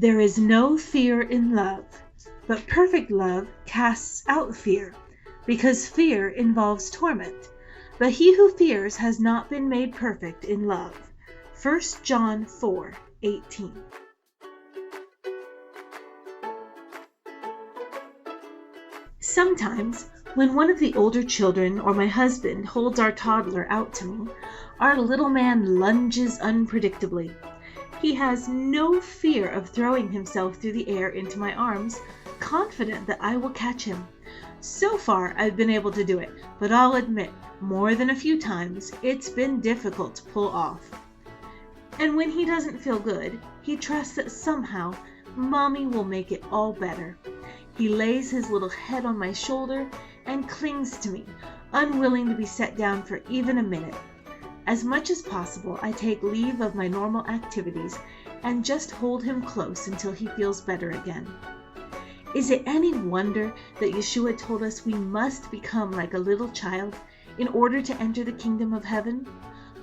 There is no fear in love, but perfect love casts out fear, because fear involves torment. But he who fears has not been made perfect in love. 1 John 4:18. Sometimes, when one of the older children or my husband holds our toddler out to me, our little man lunges unpredictably. He has no fear of throwing himself through the air into my arms, confident that I will catch him. So far, I've been able to do it, but I'll admit, more than a few times, it's been difficult to pull off. And when he doesn't feel good, he trusts that somehow Mommy will make it all better. He lays his little head on my shoulder and clings to me, unwilling to be set down for even a minute. As much as possible, I take leave of my normal activities and just hold him close until he feels better again. Is it any wonder that Yeshua told us we must become like a little child in order to enter the kingdom of heaven?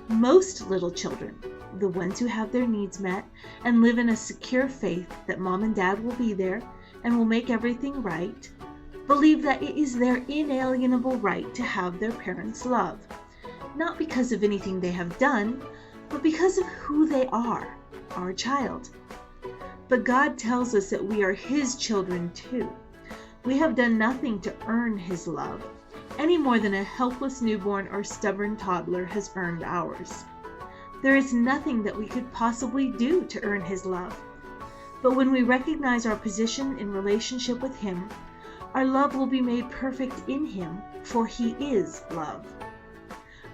Most little children, the ones who have their needs met and live in a secure faith that Mom and Dad will be there and will make everything right, believe that it is their inalienable right to have their parents' love. Not because of anything they have done, but because of who they are, our child. But God tells us that we are His children too. We have done nothing to earn His love, any more than a helpless newborn or stubborn toddler has earned ours. There is nothing that we could possibly do to earn His love. But when we recognize our position in relationship with Him, our love will be made perfect in Him, for He is love.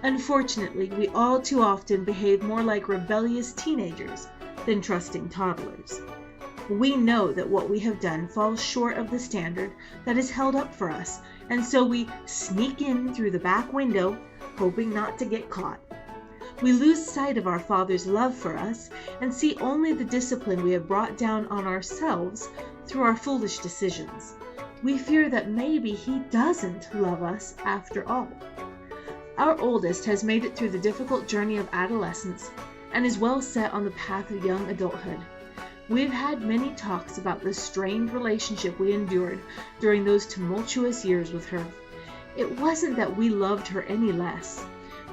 Unfortunately, we all too often behave more like rebellious teenagers than trusting toddlers. We know that what we have done falls short of the standard that is held up for us, and so we sneak in through the back window, hoping not to get caught. We lose sight of our Father's love for us and see only the discipline we have brought down on ourselves through our foolish decisions. We fear that maybe He doesn't love us after all. Our oldest has made it through the difficult journey of adolescence and is well set on the path of young adulthood. We've had many talks about the strained relationship we endured during those tumultuous years with her. It wasn't that we loved her any less,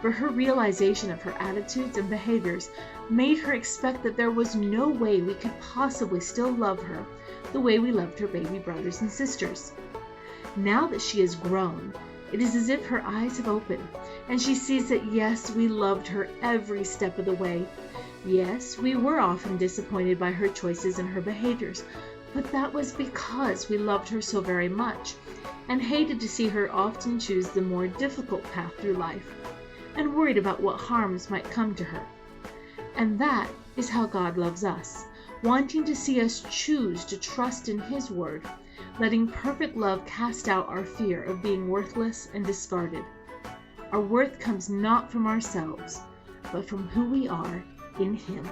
but her realization of her attitudes and behaviors made her expect that there was no way we could possibly still love her the way we loved her baby brothers and sisters. Now that she is grown, it is as if her eyes have opened, and she sees that yes, we loved her every step of the way. Yes, we were often disappointed by her choices and her behaviors, but that was because we loved her so very much, and hated to see her often choose the more difficult path through life, and worried about what harms might come to her. And that is how God loves us, wanting to see us choose to trust in His word, letting perfect love cast out our fear of being worthless and discarded. Our worth comes not from ourselves, but from who we are in Him.